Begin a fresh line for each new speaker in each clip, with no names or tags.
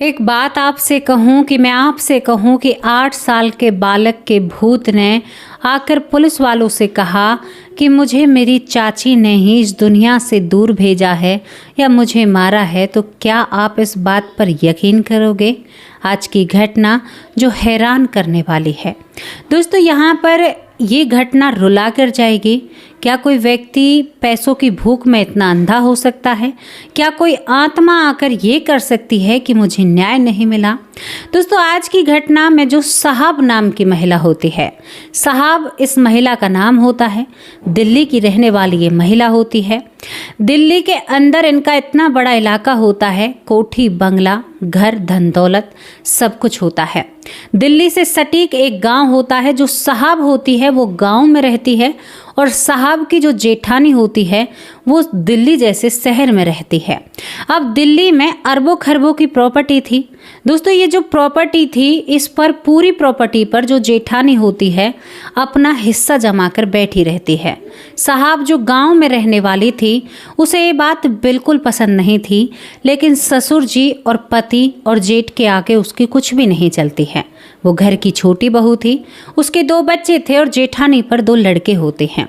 एक बात आपसे कहूँ कि मैं आपसे कहूँ कि 8 साल के बालक के भूत ने आकर पुलिस वालों से कहा कि मुझे मेरी चाची ने ही इस दुनिया से दूर भेजा है या मुझे मारा है, तो क्या आप इस बात पर यकीन करोगे? आज की घटना जो हैरान करने वाली है दोस्तों, यहाँ पर ये घटना रुला कर जाएगी। क्या कोई व्यक्ति पैसों की भूख में इतना अंधा हो सकता है? क्या कोई आत्मा आकर ये कर सकती है कि मुझे न्याय नहीं मिला? दोस्तों, आज की घटना में जो साहब नाम की महिला होती है, साहब इस महिला का नाम होता है। दिल्ली की रहने वाली ये महिला होती है। दिल्ली के अंदर इनका इतना बड़ा इलाका होता है, कोठी बंगला घर धन दौलत सब कुछ होता है। दिल्ली से सटीक एक गांव होता है। जो साहब होती है वो गांव में रहती है और साहब की जो जेठानी होती है वो दिल्ली जैसे शहर में रहती है। अब दिल्ली में अरबों खरबों की प्रॉपर्टी थी दोस्तों। ये जो प्रॉपर्टी थी, इस पर पूरी प्रॉपर्टी पर जो जेठानी होती है अपना हिस्सा जमा कर बैठी रहती है। साहब जो गांव में रहने वाली थी उसे ये बात बिल्कुल पसंद नहीं थी, लेकिन ससुर जी और पति और जेठ के आगे उसकी कुछ भी नहीं चलती है। वो घर की छोटी बहू थी, उसके 2 बच्चे थे और जेठानी पर 2 लड़के होते हैं।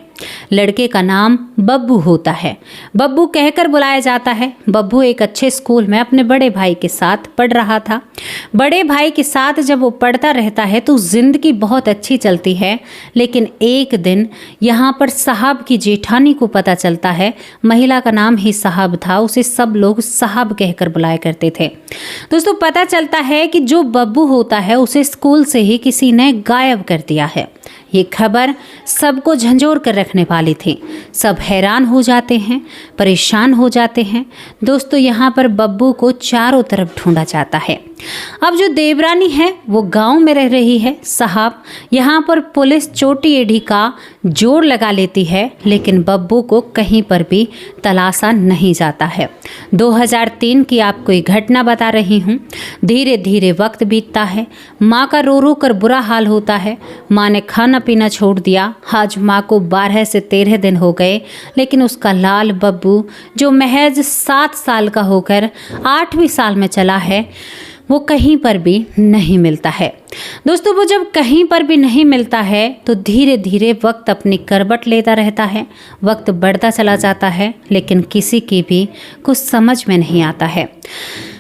लड़के का नाम बब्बू होता है। बब्बू कहकर बुलाया जाता है। बब्बू एक अच्छे स्कूल में अपने बड़े भाई के साथ पढ़ रहा था। बड़े भाई के साथ जब वो पढ़ता रहता है तो जिंदगी बहुत अच्छी चलती है, लेकिन एक दिन यहाँ पर साहब की जेठानी को पता चलता है। महिला का नाम ही साहब था, उसे सब लोग साहब कहकर बुलाया करते थे। दोस्तों, पता चलता है कि जो बब्बू होता है उसे स्कूल से ही किसी ने गायब कर दिया है। ये खबर सबको झंझोर कर रखने वाली थी। सब हैरान हो जाते हैं, परेशान हो जाते हैं। दोस्तों, यहाँ पर बब्बू को चारों तरफ ढूंढा जाता है। अब जो देवरानी है वो गांव में रह रही है। साहब यहाँ पर पुलिस चोटी एड़ी का जोर लगा लेती है, लेकिन बब्बू को कहीं पर भी तलाशा नहीं जाता है। 2003 की आपको एक घटना बता रही हूँ। धीरे धीरे वक्त बीतता है। माँ का रो रो कर बुरा हाल होता है। माँ ने खाना पीना छोड़ दिया। आज माँ को 12 से 13 दिन हो गए, लेकिन उसका लाल बब्बू जो महज 7 साल का होकर 8वीं साल में चला है, वो कहीं पर भी नहीं मिलता है। दोस्तों, वो जब कहीं पर भी नहीं मिलता है तो धीरे धीरे वक्त अपनी करवट लेता रहता है। वक्त बढ़ता चला जाता है, लेकिन किसी की भी कुछ समझ में नहीं आता है।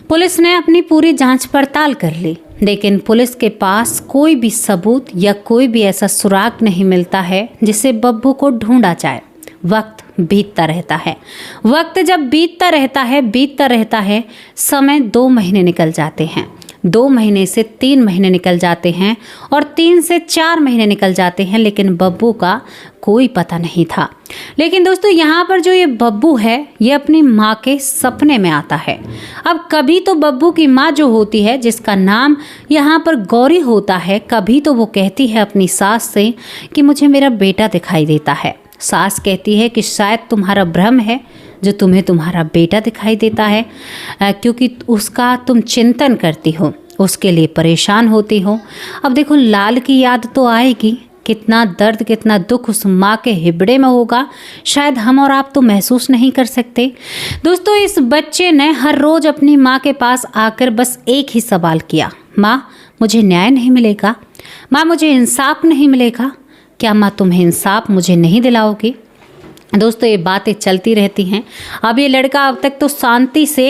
पुलिस ने अपनी पूरी जांच पड़ताल कर ली, लेकिन पुलिस के पास कोई भी सबूत या कोई भी ऐसा सुराग नहीं मिलता है जिससे बब्बू को ढूंढा जाए। वक्त बीतता रहता है। वक्त जब बीतता रहता है, समय 2 महीने निकल जाते हैं। 2 महीने से 3 महीने निकल जाते हैं और 3 से 4 महीने निकल जाते हैं, लेकिन बब्बू का कोई पता नहीं था। लेकिन दोस्तों, यहाँ पर जो ये बब्बू है ये अपनी माँ के सपने में आता है। अब कभी तो बब्बू की माँ जो होती है, जिसका नाम यहाँ पर गौरी होता है, कभी तो वो कहती है अपनी सास से कि मुझे मेरा बेटा दिखाई देता है। सास कहती है कि शायद तुम्हारा भ्रम है जो तुम्हें तुम्हारा बेटा दिखाई देता है, क्योंकि उसका तुम चिंतन करती हो, उसके लिए परेशान होती हो। अब देखो, लाल की याद तो आएगी। कितना दर्द, कितना दुख उस माँ के हिबड़े में होगा, शायद हम और आप तो महसूस नहीं कर सकते। दोस्तों, इस बच्चे ने हर रोज़ अपनी माँ के पास आकर बस एक ही सवाल किया, माँ मुझे न्याय नहीं मिलेगा? माँ मुझे इंसाफ नहीं मिलेगा? क्या माँ तुम्हें इंसाफ मुझे नहीं दिलाओगी? दोस्तों, ये बातें चलती रहती हैं। अब ये लड़का अब तक तो शांति से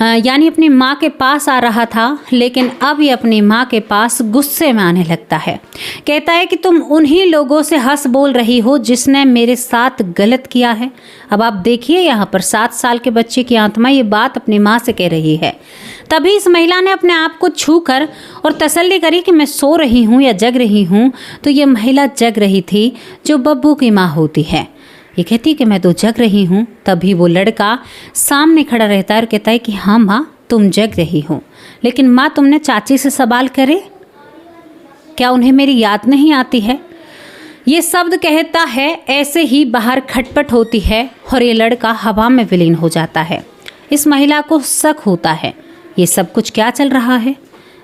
यानी अपनी माँ के पास आ रहा था, लेकिन अब ये अपनी माँ के पास गुस्से में आने लगता है। कहता है कि तुम उन्हीं लोगों से हंस बोल रही हो जिसने मेरे साथ गलत किया है। अब आप देखिए, यहाँ पर 7 साल के बच्चे की आत्मा ये बात अपनी माँ से कह रही है। तभी इस महिला ने अपने आप को छू कर और तसल्ली करी कि मैं सो रही हूँ या जग रही हूँ। तो ये महिला जग रही थी, जो बब्बू की माँ होती है। ये कहती कि मैं तो जग रही हूँ। तभी वो लड़का सामने खड़ा रहता है और कहता है कि हाँ माँ, तुम जग रही हो, लेकिन माँ तुमने चाची से सवाल करे, क्या उन्हें मेरी याद नहीं आती है? ये शब्द कहता है, ऐसे ही बाहर खटपट होती है और ये लड़का हवा में विलीन हो जाता है। इस महिला को शक होता है, ये सब कुछ क्या चल रहा है?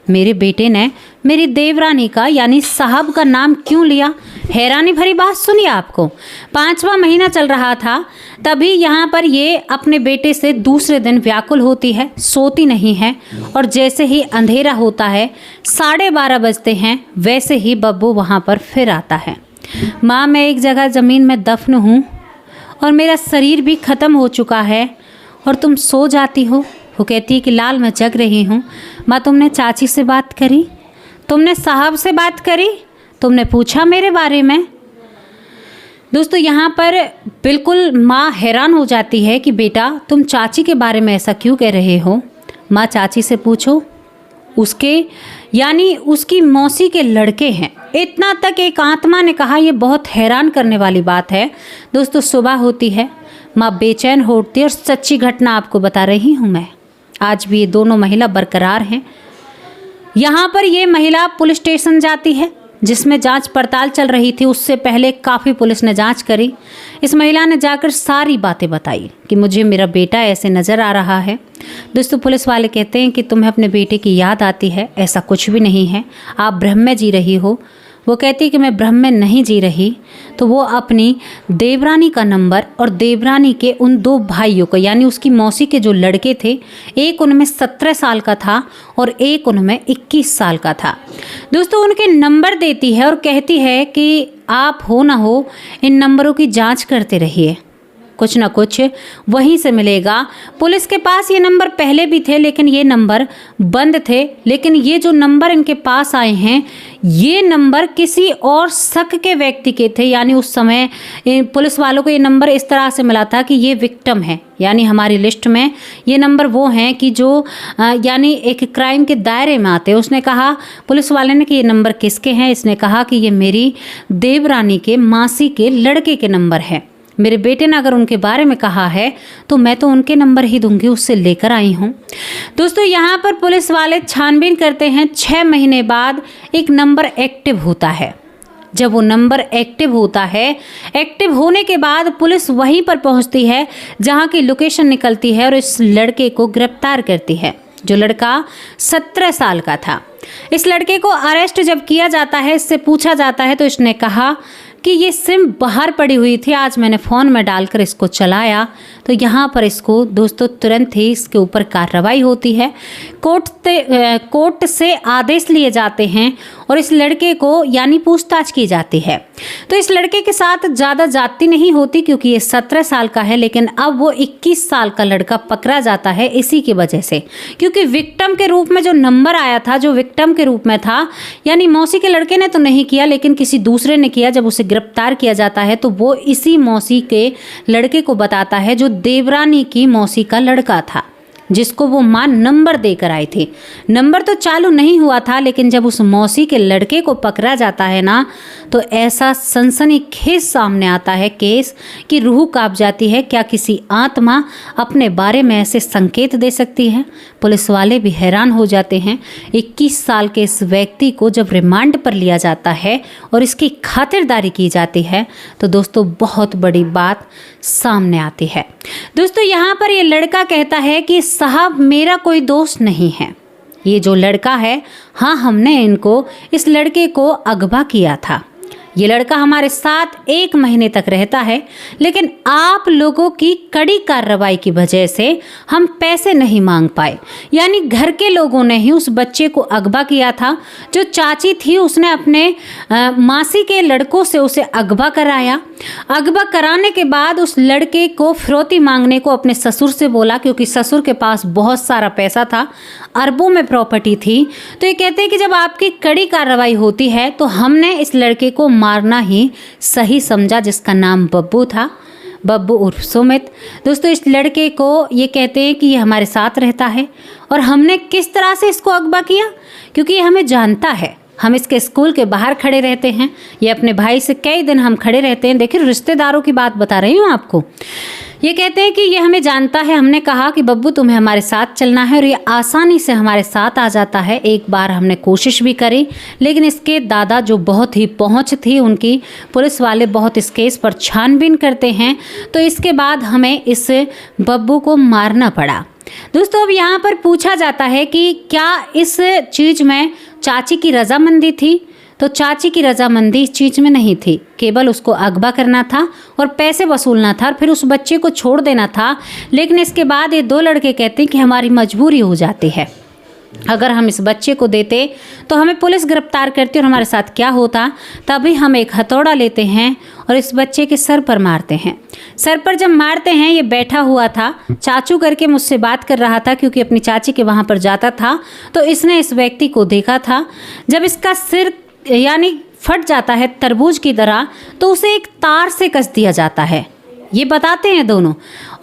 मेरे बेटे ने मेरी देवरानी का यानी साहब का नाम क्यों लिया? हैरानी भरी बात सुनी आपको। 5वां महीना चल रहा था, तभी यहाँ पर ये अपने बेटे से दूसरे दिन व्याकुल होती है, सोती नहीं है, और जैसे ही अंधेरा होता है 12:30 बजते हैं, वैसे ही बब्बू वहाँ पर फिर आता है। माँ, मैं एक जगह ज़मीन में दफन हूँ और मेरा शरीर भी ख़त्म हो चुका है और तुम सो जाती हो। वो कहती है कि लाल, मैं जग रही हूँ। माँ, तुमने चाची से बात करी? तुमने साहब से बात करी? तुमने पूछा मेरे बारे में? दोस्तों, यहाँ पर बिल्कुल माँ हैरान हो जाती है कि बेटा तुम चाची के बारे में ऐसा क्यों कह रहे हो? माँ, चाची से पूछो, उसके यानी उसकी मौसी के लड़के हैं। इतना तक एक आत्मा ने कहा। ये बहुत हैरान करने वाली बात है। दोस्तों, सुबह होती है, माँ बेचैन हो उठती है और सच्ची घटना आपको बता रही हूँ मैं। आज भी ये दोनों महिला बरकरार हैं। यहाँ पर ये महिला पुलिस स्टेशन जाती है जिसमें जांच पड़ताल चल रही थी। उससे पहले काफ़ी पुलिस ने जांच करी। इस महिला ने जाकर सारी बातें बताई कि मुझे मेरा बेटा ऐसे नज़र आ रहा है। दोस्तों, पुलिस वाले कहते हैं कि तुम्हें अपने बेटे की याद आती है? ऐसा कुछ भी नहीं है, आप भ्रम में जी रही हो। वो कहती है कि मैं भ्रम में नहीं जी रही। तो वो अपनी देवरानी का नंबर और देवरानी के उन 2 भाइयों को यानी उसकी मौसी के जो लड़के थे, एक उनमें 17 साल का था और एक उनमें 21 साल का था। दोस्तों, उनके नंबर देती है और कहती है कि आप हो ना हो इन नंबरों की जांच करते रहिए, कुछ ना कुछ वहीं से मिलेगा। पुलिस के पास ये नंबर पहले भी थे लेकिन ये नंबर बंद थे, लेकिन ये जो नंबर इनके पास आए हैं ये नंबर किसी और शक के व्यक्ति के थे। यानी उस समय पुलिस वालों को ये नंबर इस तरह से मिला था कि ये विक्टिम है, यानी हमारी लिस्ट में ये नंबर वो हैं कि जो यानी एक क्राइम के दायरे में आते हैं। उसने कहा, पुलिस वाले ने, कि ये नंबर किसके हैं? इसने कहा कि ये मेरी देवरानी के मासी के लड़के के नंबर है। मेरे बेटे ने अगर उनके बारे में कहा है तो मैं तो उनके नंबर ही दूंगी, उससे लेकर आई हूँ। दोस्तों, यहाँ पर पुलिस वाले छानबीन करते हैं। 6 महीने बाद एक नंबर एक्टिव होता है। जब वो नंबर एक्टिव होता है, एक्टिव होने के बाद पुलिस वहीं पर पहुंचती है जहां की लोकेशन निकलती है और इस लड़के को गिरफ्तार करती है, जो लड़का 17 साल का था। इस लड़के को अरेस्ट जब किया जाता है, इससे पूछा जाता है तो इसने कहा कि ये सिम बाहर पड़ी हुई थी, आज मैंने फ़ोन में डालकर इसको चलाया। तो यहाँ पर इसको दोस्तों तुरंत ही इसके ऊपर कार्रवाई होती है। कोर्ट से आदेश लिए जाते हैं और इस लड़के को यानी पूछताछ की जाती है। तो इस लड़के के साथ ज़्यादा जाती नहीं होती क्योंकि ये 17 साल का है, लेकिन अब वो 21 साल का लड़का पकड़ा जाता है इसी की वजह से, क्योंकि विक्टिम के रूप में जो नंबर आया था, जो विक्टिम के रूप में था, यानी मौसी के लड़के ने तो नहीं किया लेकिन किसी दूसरे ने किया। जब उसे गिरफ्तार किया जाता है तो वो इसी मौसी के लड़के को बताता है जो देवरानी की मौसी का लड़का था, जिसको वो माँ नंबर देकर आई थी। नंबर तो चालू नहीं हुआ था, लेकिन जब उस मौसी के लड़के को पकड़ा जाता है ना, तो ऐसा सनसनीखेज सामने आता है केस कि रूह कांप जाती है। क्या किसी आत्मा अपने बारे में ऐसे संकेत दे सकती है? पुलिस वाले भी हैरान हो जाते हैं। 21 साल के इस व्यक्ति को जब रिमांड पर लिया जाता है और इसकी खातिरदारी की जाती है तो दोस्तों बहुत बड़ी बात सामने आती है। दोस्तों, यहाँ पर ये लड़का कहता है कि साहब मेरा कोई दोस्त नहीं है, ये जो लड़का है, हाँ हमने इस लड़के को अगवा किया था। ये लड़का हमारे साथ 1 महीने तक रहता है, लेकिन आप लोगों की कड़ी कार्रवाई की वजह से हम पैसे नहीं मांग पाए। यानी घर के लोगों ने ही उस बच्चे को अगवा किया था। जो चाची थी उसने अपने मासी के लड़कों से उसे अगवा कराया। अगवा कराने के बाद उस लड़के को फिरौती मांगने को अपने ससुर से बोला, क्योंकि ससुर के पास बहुत सारा पैसा था, अरबों में प्रॉपर्टी थी। तो ये कहते हैं कि जब आपकी कड़ी कार्रवाई होती है तो हमने इस लड़के को मारना ही सही समझा, जिसका नाम बब्बू था, बब्बू उर्फ सुमित। दोस्तों, इस लड़के को ये कहते हैं कि ये हमारे साथ रहता है और हमने किस तरह से इसको अगवा किया, क्योंकि ये हमें जानता है। हम इसके स्कूल के बाहर खड़े रहते हैं, ये अपने भाई से कई दिन हम खड़े रहते हैं। देखिए, रिश्तेदारों की बात बता रही हूँ आपको। ये कहते हैं कि ये हमें जानता है। हमने कहा कि बब्बू तुम्हें हमारे साथ चलना है और ये आसानी से हमारे साथ आ जाता है। एक बार हमने कोशिश भी करी, लेकिन इसके दादा जो बहुत ही पहुंच थी उनकी, पुलिस वाले बहुत इस केस पर छानबीन करते हैं, तो इसके बाद हमें इस बब्बू को मारना पड़ा। दोस्तों अब यहाँ पर पूछा जाता है कि क्या इस चीज़ में चाची की रजामंदी थी? तो चाची की रजामंदी इस चीज़ में नहीं थी, केवल उसको अगवा करना था और पैसे वसूलना था और फिर उस बच्चे को छोड़ देना था। लेकिन इसके बाद ये दो लड़के कहते हैं कि हमारी मजबूरी हो जाती है, अगर हम इस बच्चे को देते तो हमें पुलिस गिरफ्तार करती और हमारे साथ क्या होता। तभी हम एक हथौड़ा लेते हैं और इस बच्चे के सर पर मारते हैं। सर पर जब मारते हैं, ये बैठा हुआ था, चाचू करके मुझसे बात कर रहा था क्योंकि अपनी चाची के वहाँ पर जाता था। तो इसने इस व्यक्ति को देखा था। जब इसका सिर यानी फट जाता है तरबूज की तरह, तो उसे एक तार से कस दिया जाता है, ये बताते हैं दोनों।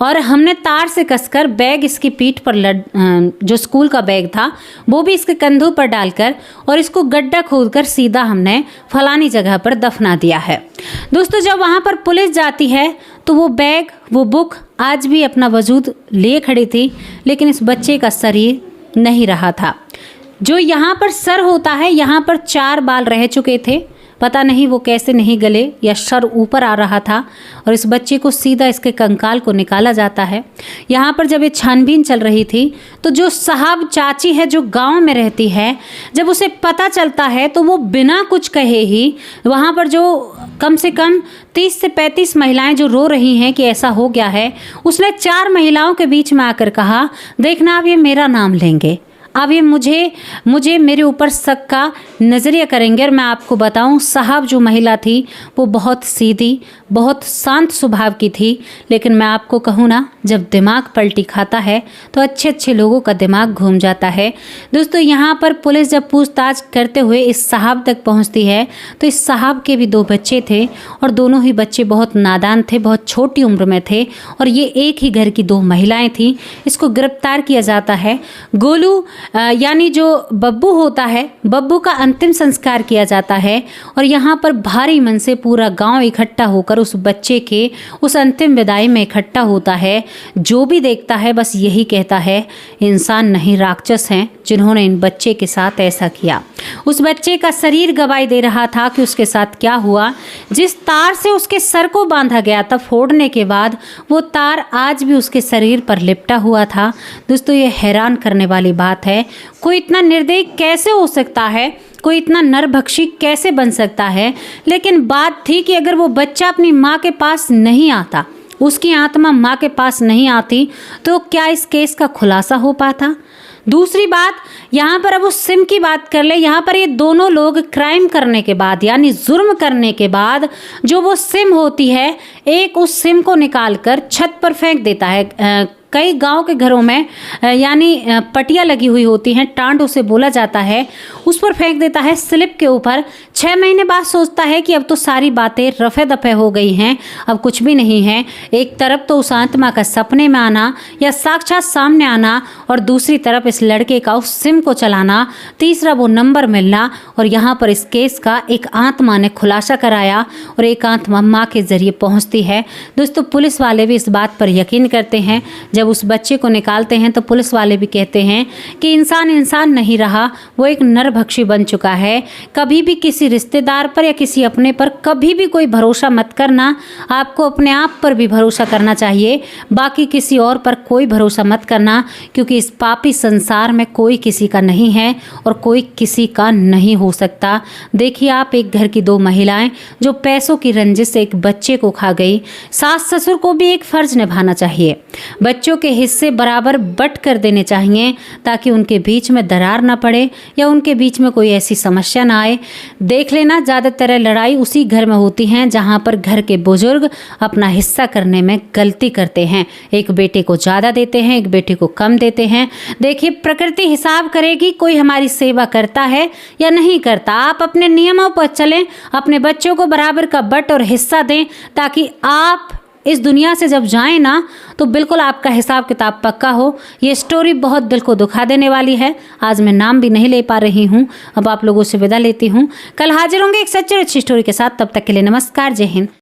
और हमने तार से कसकर बैग इसकी पीठ पर जो स्कूल का बैग था वो भी इसके कंधों पर डालकर और इसको गड्ढा खोदकर सीधा हमने फलानी जगह पर दफना दिया है। दोस्तों जब वहाँ पर पुलिस जाती है तो वो बैग, वो बुक आज भी अपना वजूद लिए खड़ी थी, लेकिन इस बच्चे का शरीर नहीं रहा था। जो यहाँ पर सर होता है, यहाँ पर 4 बाल रह चुके थे, पता नहीं वो कैसे नहीं गले या सर ऊपर आ रहा था। और इस बच्चे को सीधा इसके कंकाल को निकाला जाता है। यहाँ पर जब ये छानबीन चल रही थी तो जो साहब चाची है जो गांव में रहती है, जब उसे पता चलता है तो वो बिना कुछ कहे ही वहाँ पर जो कम से कम 30 से 35 महिलाएं जो रो रही हैं कि ऐसा हो गया है, उसने 4 महिलाओं के बीच में आकर कहा, देखना अब ये मेरा नाम लेंगे, अब ये मुझे मेरे ऊपर शक का नज़रिया करेंगे। और मैं आपको बताऊं, साहब जो महिला थी वो बहुत सीधी, बहुत शांत स्वभाव की थी। लेकिन मैं आपको कहूँ ना, जब दिमाग पलटी खाता है तो अच्छे अच्छे लोगों का दिमाग घूम जाता है। दोस्तों यहाँ पर पुलिस जब पूछताछ करते हुए इस साहब तक पहुँचती है तो इस साहब के भी 2 बच्चे थे और दोनों ही बच्चे बहुत नादान थे, बहुत छोटी उम्र में थे और ये एक ही घर की 2 महिलाएँ थीं। इसको गिरफ्तार किया जाता है। गोलू यानी जो बब्बू होता है, बब्बू का अंतिम संस्कार किया जाता है और यहाँ पर भारी मन से पूरा गांव इकट्ठा होकर उस बच्चे के उस अंतिम विदाई में इकट्ठा होता है। जो भी देखता है बस यही कहता है, इंसान नहीं राक्षस हैं जिन्होंने इन बच्चे के साथ ऐसा किया। उस बच्चे का शरीर गवाही दे रहा था कि उसके साथ क्या हुआ। जिस तार से उसके सर को बांधा गया था फोड़ने के बाद, वो तार आज भी उसके शरीर पर लिपटा हुआ था। दोस्तों ये हैरान करने वाली बात है, कोई इतना निर्दयी कैसे हो सकता है, कोई इतना नरभक्षी कैसे बन सकता है। लेकिन बात थी कि अगर वो बच्चा अपनी माँ के पास नहीं आता, उसकी आत्मा माँ के पास नहीं आती, तो क्या इस केस का खुलासा हो पाता। दूसरी बात, यहाँ पर अब उस सिम की बात कर ले। यहाँ पर ये दोनों लोग क्राइम करने के बाद यानी जुर्म करने के बाद जो वो सिम होती है, एक उस सिम को निकाल कर छत पर फेंक देता है। कई गांव के घरों में यानी पटिया लगी हुई होती हैं, टांड उसे बोला जाता है, उस पर फेंक देता है स्लिप के ऊपर। 6 महीने बाद सोचता है कि अब तो सारी बातें रफे दफे हो गई हैं, अब कुछ भी नहीं है। एक तरफ तो उस आत्मा का सपने में आना या साक्षात सामने आना और दूसरी तरफ इस लड़के का उस सिम को चलाना, तीसरा वो नंबर मिलना। और यहाँ पर इस केस का एक आत्मा ने खुलासा कराया और एक आत्मा माँ के जरिए पहुँचती है। दोस्तों पुलिस वाले भी इस बात पर यकीन करते हैं। जब उस बच्चे को निकालते हैं तो पुलिस वाले भी कहते हैं कि इंसान नहीं रहा, वो एक नरभक्षी बन चुका है। कभी भी किसी रिश्तेदार पर या किसी अपने पर कभी भी कोई भरोसा मत करना। आपको अपने आप पर भी भरोसा करना चाहिए, बाकी किसी और पर कोई भरोसा मत करना, क्योंकि इस पापी संसार में कोई किसी का नहीं है और कोई किसी का नहीं हो सकता। देखिए आप, एक घर की 2 महिलाएं जो पैसों की रंजिश से एक बच्चे को खा गई। सास ससुर को भी एक फर्ज निभाना चाहिए, बच्चों के हिस्से बराबर बट कर देने चाहिए ताकि उनके बीच में दरार ना पड़े या उनके बीच में कोई ऐसी समस्या ना आए। देख लेना, ज़्यादातर लड़ाई उसी घर में होती हैं जहां पर घर के बुजुर्ग अपना हिस्सा करने में गलती करते हैं। एक बेटे को ज़्यादा देते हैं, एक बेटे को कम देते हैं। देखिए प्रकृति हिसाब करेगी कोई हमारी सेवा करता है या नहीं करता। आप अपने नियमों पर चलें, अपने बच्चों को बराबर का बट और हिस्सा दें ताकि आप इस दुनिया से जब जाएं ना तो बिल्कुल आपका हिसाब किताब पक्का हो। ये स्टोरी बहुत दिल को दुखा देने वाली है। आज मैं नाम भी नहीं ले पा रही हूँ, अब आप लोगों से विदा लेती हूँ। कल हाजिर होंगे एक सच्ची और अच्छी स्टोरी के साथ। तब तक के लिए नमस्कार, जय हिंद।